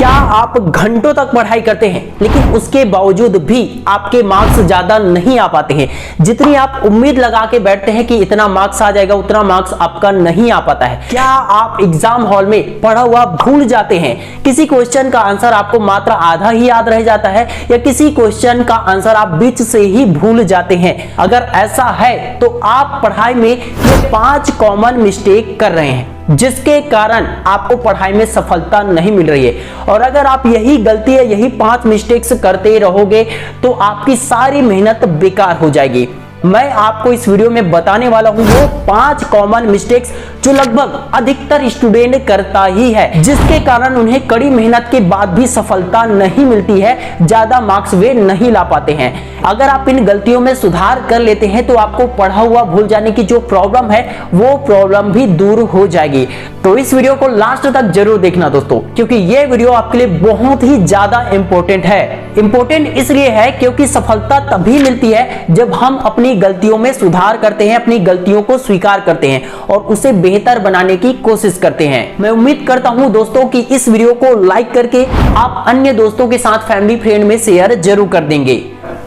क्या आप घंटों तक पढ़ाई करते हैं लेकिन उसके बावजूद भी आपके मार्क्स ज्यादा नहीं आ पाते हैं? जितनी आप उम्मीद लगा के बैठते हैं कि इतना मार्क्स आ जाएगा, उतना मार्क्स आपका नहीं आ पाता है। क्या आप एग्जाम हॉल में पढ़ा हुआ भूल जाते हैं? किसी क्वेश्चन का आंसर आपको मात्र आधा ही याद रह जाता है या किसी क्वेश्चन का आंसर आप बीच से ही भूल जाते हैं? अगर ऐसा है तो आप पढ़ाई में ये 5 कॉमन मिस्टेक कर रहे हैं जिसके कारण आपको पढ़ाई में सफलता नहीं मिल रही है। और अगर आप यही गलती है, यही 5 मिस्टेक्स करते रहोगे तो आपकी सारी मेहनत बेकार हो जाएगी। मैं आपको इस वीडियो में बताने वाला हूं वो 5 कॉमन मिस्टेक्स जो लगभग अधिकतर स्टूडेंट करता ही है, जिसके कारण उन्हें कड़ी मेहनत के बाद भी सफलता नहीं मिलती है, ज्यादा मार्क्स वे नहीं ला पाते हैं। अगर आप इन गलतियों में सुधार कर लेते हैं तो आपको पढ़ा हुआ भूल जाने की जो प्रॉब्लम है वो प्रॉब्लम भी दूर हो जाएगी। तो इस वीडियो को लास्ट तक जरूर देखना दोस्तों, क्योंकि ये वीडियो आपके लिए बहुत ही ज्यादा इंपॉर्टेंट है। इंपॉर्टेंट इसलिए है क्योंकि सफलता तभी मिलती है जब हम अपनी गलतियों में सुधार करते हैं, अपनी गलतियों को स्वीकार करते हैं और उसे बेहतर बनाने की कोशिश करते हैं। मैं उम्मीद करता हूं दोस्तों कि इस वीडियो को लाइक करके आप अन्य दोस्तों के साथ, फैमिली फ्रेंड में शेयर जरूर कर देंगे।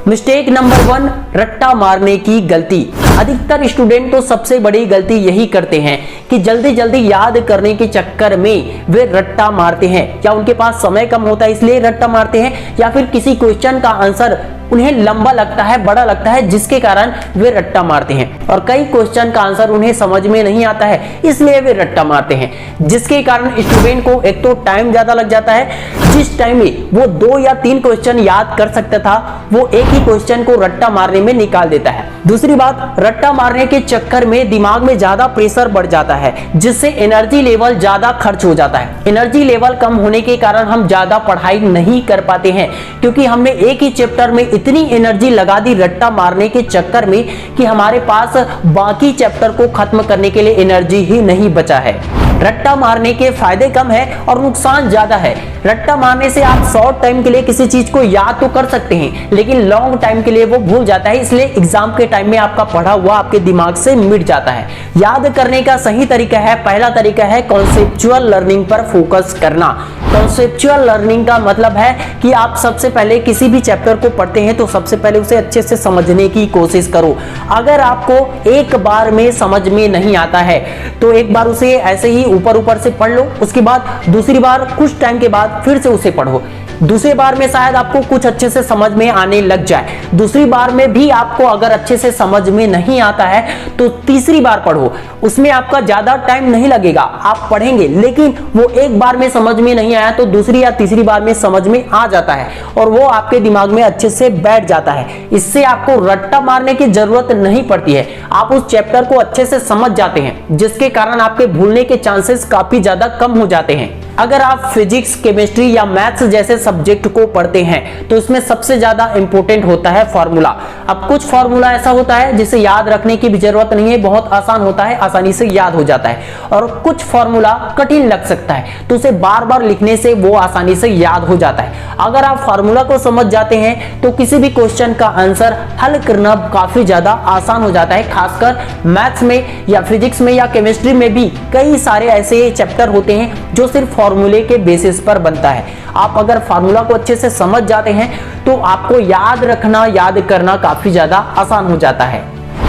मिस्टेक नंबर 1, रट्टा मारने की गलती। अधिकतर स्टूडेंट तो सबसे बड़ी गलती यही करते हैं कि जल्दी जल्दी याद करने के चक्कर में वे रट्टा मारते हैं। या उनके पास समय कम होता है इसलिए रट्टा मारते हैं, या फिर किसी क्वेश्चन का आंसर उन्हें लंबा लगता है, बड़ा लगता है, जिसके कारण वे रट्टा मारते हैं। और कई क्वेश्चन का आंसर उन्हें समझ में नहीं आता है इसलिए वे रट्टा मारते हैं, जिसके कारण स्टूडेंट को एक तो टाइम ज्यादा लग जाता है। जिस टाइम में वो 2 या 3 क्वेश्चन याद कर सकता था वो एक ही क्वेश्चन को रट्टा मारने में निकाल देता है। दूसरी बात, रट्टा मारने के चक्कर में दिमाग में ज्यादा प्रेशर बढ़ जाता है, जिससे एनर्जी लेवल ज्यादा खर्च हो जाता है। एनर्जी लेवल कम होने के कारण हम ज्यादा पढ़ाई नहीं कर पाते हैं, क्योंकि हमने एक ही चैप्टर में इतनी एनर्जी लगा दी रट्टा मारने के चक्कर में कि हमारे पास बाकी चैप्टर को खत्म करने के लिए एनर्जी ही नहीं बचा है। रट्टा मारने के फायदे कम है और नुकसान ज्यादा है। रट्टा मारने से आप शॉर्ट टाइम के लिए किसी चीज को याद तो कर सकते हैं लेकिन लॉन्ग टाइम के लिए वो भूल जाता है, इसलिए एग्जाम के टाइम में आपका पढ़ा हुआ आपके दिमाग से मिट जाता है। याद करने का सही तरीका है, पहला तरीका है कॉन्सेप्चुअल लर्निंग पर फोकस करना। कॉन्सेप्चुअल लर्निंग का मतलब है कि आप सबसे पहले किसी भी चैप्टर को पढ़ते हैं तो सबसे पहले उसे अच्छे से समझने की कोशिश करो। अगर आपको एक बार में समझ में नहीं आता है तो एक बार उसे ऐसे ही ऊपर ऊपर से पढ़ लो, उसके बाद दूसरी बार कुछ टाइम के बाद फिर से उसे पढ़ो। दूसरी बार में शायद आपको कुछ अच्छे से समझ में आने लग जाए, दूसरी बार में भी आपको अगर अच्छे से समझ में नहीं आता है तो तीसरी बार पढ़ो। उसमें आपका ज्यादा टाइम नहीं लगेगा, आप पढ़ेंगे, लेकिन वो एक बार में समझ में नहीं आया तो दूसरी या तीसरी बार में समझ में आ जाता है और वो आपके दिमाग में अच्छे से बैठ जाता है। इससे आपको रट्टा मारने की जरूरत नहीं पड़ती है, आप उस चैप्टर को अच्छे से समझ जाते हैं, जिसके कारण आपके भूलने के चांसेस काफी ज्यादा कम हो जाते हैं। अगर आप फिजिक्स, केमिस्ट्री या मैथ्स जैसे सब्जेक्ट को पढ़ते हैं तो इसमें सबसे ज्यादा इंपॉर्टेंट होता है फार्मूला। अब कुछ फार्मूला ऐसा होता है जिसे याद रखने की भी जरूरत नहीं है, बहुत आसान होता है, आसानी से याद हो जाता है। और कुछ फार्मूला कठिन लग सकता है तो उसे बार बार लिखने से वो आसानी से याद हो जाता है। अगर आप फार्मूला को समझ जाते हैं तो किसी भी क्वेश्चन का आंसर हल करना काफी ज्यादा आसान हो जाता है। खासकर मैथ्स में या फिजिक्स में या केमिस्ट्री में भी कई सारे ऐसे चैप्टर होते हैं जो सिर्फ फार्मूले के बेसिस पर बनता है। आप अगर फार्मूला को अच्छे से समझ जाते हैं तो आपको याद रखना, याद करना काफी ज्यादा आसान हो जाता है।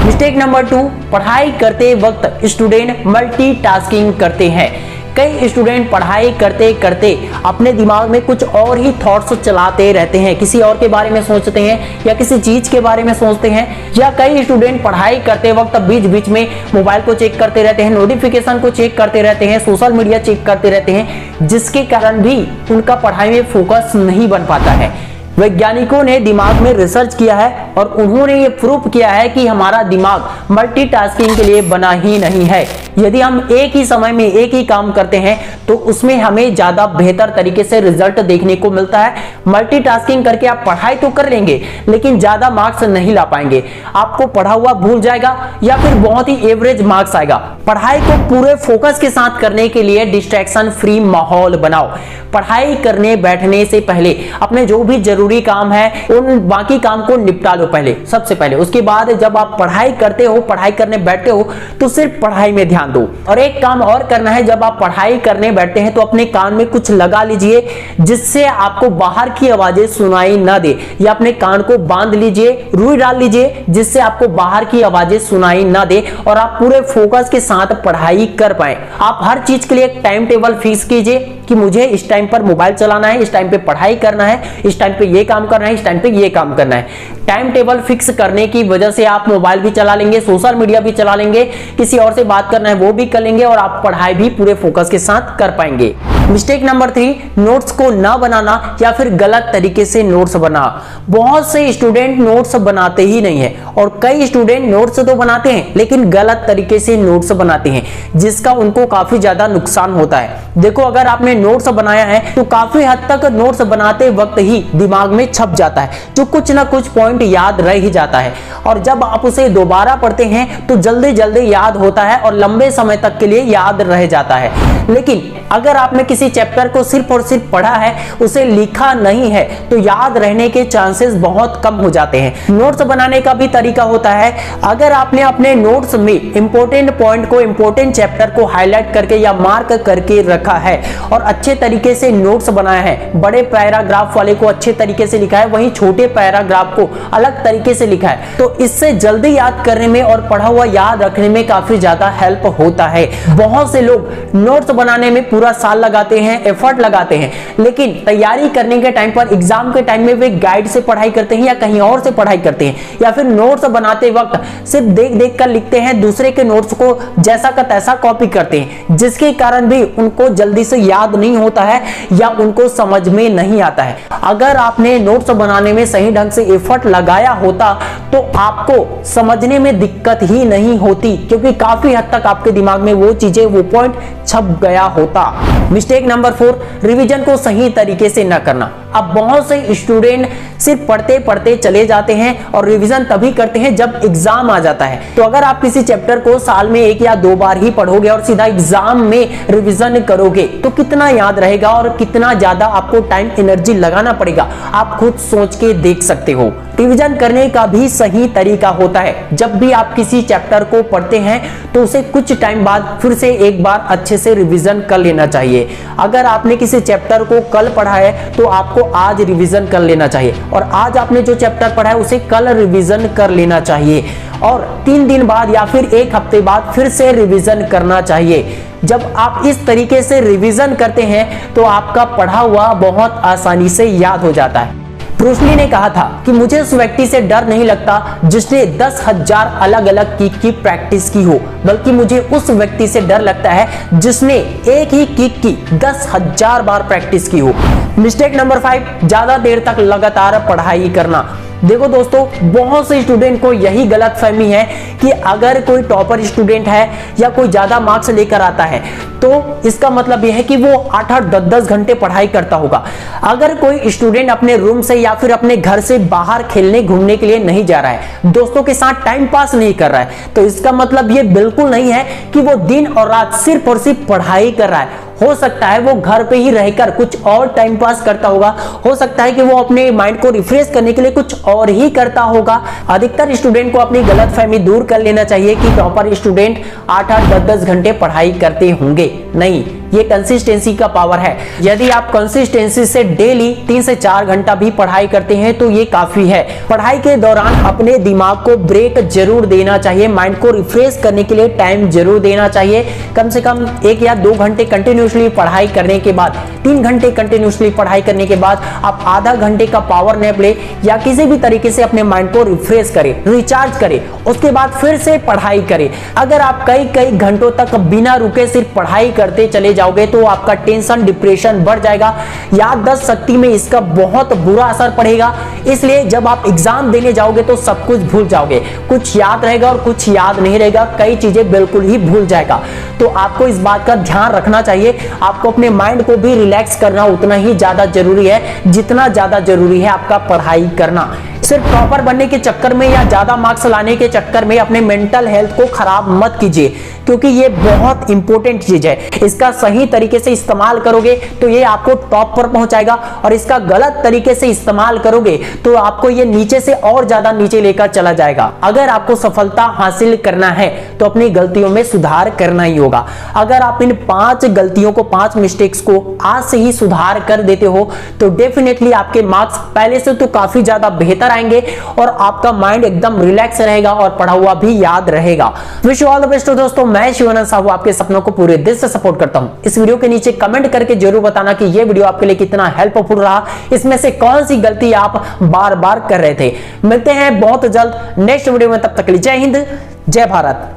मिस्टेक नंबर 2, पढ़ाई करते वक्त स्टूडेंट मल्टीटास्किंग करते हैं। कई स्टूडेंट पढ़ाई करते करते अपने दिमाग में कुछ और ही थॉट्स चलाते रहते हैं, किसी और के बारे में सोचते हैं या किसी चीज के बारे में सोचते हैं। या कई स्टूडेंट पढ़ाई करते वक्त बीच बीच में मोबाइल को चेक करते रहते हैं, नोटिफिकेशन को चेक करते रहते हैं, सोशल मीडिया चेक करते रहते हैं, जिसके कारण भी उनका पढ़ाई में फोकस नहीं बन पाता है। वैज्ञानिकों ने दिमाग में रिसर्च किया है और उन्होंने ये प्रूफ किया है कि हमारा दिमाग मल्टीटास्किंग के लिए बना ही नहीं है। यदि हम एक ही समय में एक ही काम करते हैं तो उसमें हमें ज्यादा बेहतर तरीके से रिजल्ट देखने को मिलता है। मल्टीटास्किंग करके आप पढ़ाई तो कर लेंगे लेकिन ज्यादा मार्क्स नहीं ला पाएंगे, आपको पढ़ा हुआ भूल जाएगा या फिर बहुत ही एवरेज मार्क्स आएगा। पढ़ाई को पूरे फोकस के साथ करने के लिए डिस्ट्रैक्शन फ्री माहौल बनाओ। पढ़ाई करने बैठने से पहले अपने जो भी जरूरी काम है उन बाकी काम को निपटा लो पहले, सबसे पहले। उसके बाद जब आप पढ़ाई करते हो, पढ़ाई करने बैठते हो तो सिर्फ पढ़ाई में ध्यान ध्यान दो। और एक काम और करना है, जब आप पढ़ाई करने बैठते हैं तो अपने कान में कुछ लगा लीजिए जिससे आपको बाहर की आवाजें सुनाई ना दे, या अपने कान को बांध लीजिए, रुई डाल लीजिए जिससे आपको बाहर की आवाजें सुनाई ना दे और आप पूरे फोकस के साथ पढ़ाई कर पाए। आप हर चीज के लिए एक टाइम टेबल फिक्स कीजिए कि मुझे इस टाइम पर मोबाइल चलाना है, इस टाइम पे पढ़ाई करना है, इस टाइम पे ये काम करना है, इस टाइम पे ये काम करना है। टाइम टेबल फिक्स करने की वजह से आप मोबाइल भी चला लेंगे, सोशल मीडिया भी चला लेंगे, किसी और से बात करना है वो भी कर लेंगे और आप पढ़ाई भी पूरे फोकस के साथ कर पाएंगे। मिस्टेक नंबर 3, नोट्स को ना बनाना या फिर गलत तरीके से नोट्स बना। बहुत से स्टूडेंट नोट्स बनाते ही नहीं है और कई स्टूडेंट नोट्स तो बनाते हैं लेकिन गलत तरीके से नोट्स बनाते हैं जिसका उनको काफी ज्यादा नुकसान होता है। देखो, अगर आपने नोट्स बनाया है तो काफी हद तक नोट्स बनाते वक्त ही दिमाग में छप जाता है, जो कुछ ना कुछ पॉइंट याद रह ही जाता है और जब आप उसे दोबारा पढ़ते हैं तो जल्दी जल्दी याद होता है और लंबे समय तक के लिए याद रह जाता है। लेकिन अगर आपने किसी चैप्टर को सिर्फ और सिर्फ पढ़ा है, उसे लिखा नहीं है, तो याद रहने के चांसेस बहुत कम हो जाते हैं। नोट्स बनाने का भी तरीका होता है। अगर आपने अपने नोट्स में इंपॉर्टेंट पॉइंट को, इंपॉर्टेंट चैप्टर को हाईलाइट करके या मार्क करके रखा है और अच्छे तरीके से नोट्स बनाया है, बड़े पैराग्राफ वाले को अच्छे तरीके से लिखा है, वहीं छोटे पैराग्राफ को अलग तरीके से लिखा है, तो इससे जल्दी याद करने में और पढ़ा हुआ याद रखने में काफी ज्यादा हेल्प होता है। बहुत से लोग नोट्स बनाने में पूरा साल लगाते हैं, एफर्ट लगाते हैं, लेकिन तैयारी करने के टाइम पर, एग्जाम के टाइम में वे गाइड से पढ़ाई करते हैं या कहीं और से पढ़ाई करते हैं, या फिर नोट्स बनाते वक्त सिर्फ देख देख कर लिखते हैं, दूसरे के नोट्स को जैसा का तैसा कॉपी करते हैं, जिसके कारण भी उनको जल्दी से याद नहीं होता है या उनको समझ में नहीं आता है। अगर आपने नोट्स बनाने में सही ढंग से एफर्ट लगाया होता तो आपको समझने में दिक्कत ही नहीं होती, क्योंकि काफी हद तक आपके दिमाग में वो चीजें, वो पॉइंट छप गया होता। मिस्टेक नंबर 4, रिवीजन को सही तरीके से न करना। अब बहुत से स्टूडेंट सिर्फ पढ़ते पढ़ते चले जाते हैं और रिवीजन तभी करते हैं जब एग्जाम आ जाता है। तो अगर आप किसी चैप्टर को साल में 1 या 2 बार ही पढ़ोगे और सीधा एग्जाम में रिवीजन करोगे तो कितना याद रहेगा और कितना ज्यादा आपको टाइम एनर्जी लगाना पड़ेगा, आप खुद सोच के देख सकते हो। रिवीजन करने का भी सही तरीका होता है। जब भी आप किसी चैप्टर को पढ़ते हैं तो उसे कुछ टाइम बाद फिर से एक बार अच्छे से रिवीजन कर लेना चाहिए। अगर आपने किसी चैप्टर को कल पढ़ा है तो आपको आज रिवीजन कर लेना चाहिए, और आज आपने जो चैप्टर पढ़ा है उसे कल रिवीजन कर लेना चाहिए, और 3 दिन बाद या फिर 1 हफ्ते बाद फिर से रिवीजन करना चाहिए। जब आप इस तरीके से रिवीजन करते हैं तो आपका पढ़ा हुआ बहुत आसानी से याद हो जाता है। ब्रूस ली ने कहा था कि मुझे उस व्यक्ति से डर नहीं लगता जिसने 10,000 अलग अलग किक की प्रैक्टिस की हो, बल्कि मुझे उस व्यक्ति से डर लगता है जिसने एक ही किक की 10,000 बार प्रैक्टिस की हो। मिस्टेक नंबर 5, ज्यादा देर तक लगातार पढ़ाई करना। देखो दोस्तों, बहुत से स्टूडेंट को यही गलतफहमी है कि अगर कोई टॉपर स्टूडेंट है या कोई ज्यादा मार्क्स लेकर आता है तो इसका मतलब यह है कि वो 8-8, 10-10 घंटे पढ़ाई करता होगा। अगर कोई स्टूडेंट अपने रूम से या फिर अपने घर से बाहर खेलने घूमने के लिए नहीं जा रहा है, दोस्तों के साथ टाइम पास नहीं कर रहा है, तो इसका मतलब ये बिल्कुल नहीं है कि वो दिन और रात सिर्फ और सिर्फ पढ़ाई कर रहा है। हो सकता है वो घर पे ही रहकर कुछ और टाइम पास करता होगा, हो सकता है कि वो अपने माइंड को रिफ्रेश करने के लिए कुछ और ही करता होगा। अधिकतर स्टूडेंट को अपनी गलतफहमी दूर कर लेना चाहिए कि टॉपर स्टूडेंट 8-8, 10-10 घंटे पढ़ाई करते होंगे। नहीं, ये कंसिस्टेंसी का पावर है। यदि आप कंसिस्टेंसी से डेली 3 से 4 घंटा भी पढ़ाई करते हैं तो ये काफी है। पढ़ाई के दौरान अपने दिमाग को ब्रेक जरूर देना चाहिए, माइंड को रिफ्रेश करने के लिए टाइम जरूर देना चाहिए। कम से कम 1 या 2 घंटे कंटिन्यूसली पढ़ाई करने के बाद, 3 घंटे कंटिन्यूसली पढ़ाई करने के बाद आप आधा घंटे का पावर नैप ले या किसी भी तरीके से अपने माइंड को रिफ्रेश करें, रिचार्ज करें, उसके बाद फिर से पढ़ाई करें। अगर आप कई घंटों तक बिना रुके सिर्फ पढ़ाई करते चले जाओगे तो आपका टेंशन, डिप्रेशन बढ़ जाएगा, याददाश्त शक्ति में इसका बहुत बुरा असर पड़ेगा। इसलिए जब आप एग्जाम देने जाओगे तो सब कुछ भूल जाओगे, कुछ याद रहेगा और कुछ याद नहीं रहेगा, कई चीजें बिल्कुल ही भूल जाएगा। तो आपको इस बात का ध्यान रखना चाहिए। आपको अपने माइंड को भी रिलैक्स करना उतना ही ज्यादा जरूरी है जितना ज्यादा जरूरी है आपका पढ़ाई करना। सिर्फ टॉपर बनने के चक्कर में या ज्यादा मार्क्स लाने के चक्कर में अपने मेंटल हेल्थ को खराब मत कीजिए, क्योंकि ये बहुत इंपॉर्टेंट चीज है। इसका सही तरीके से इस्तेमाल करोगे तो ये आपको टॉप पर पहुंचाएगा, और इसका गलत तरीके से इस्तेमाल करोगे तो आपको ये नीचे से और ज्यादा नीचे लेकर चला जाएगा। अगर आपको सफलता हासिल करना है तो अपनी गलतियों में सुधार करना ही होगा। अगर आप इन 5 गलतियों को, 5 मिस्टेक्स को आज से ही सुधार कर देते हो तो डेफिनेटली आपके मार्क्स पहले से तो काफी ज्यादा बेहतर आएंगे और आपका माइंड एकदम रिलैक्स रहेगा और पढ़ा हुआ भी याद रहेगा। Wish you all the best दोस्तों। मैं शिवानंद साहू आपके सपनों को पूरे दिल से सपोर्ट करता हूं। इस वीडियो के नीचे कमेंट करके जरूर बताना कि यह वीडियो आपके लिए कितना हेल्पफुल रहा, इसमें से कौन सी गलती आप बार बार कर रहे थे। मिलते हैं बहुत जल्द नेक्स्ट वीडियो में, तब तक के लिए जय हिंद, जय भारत।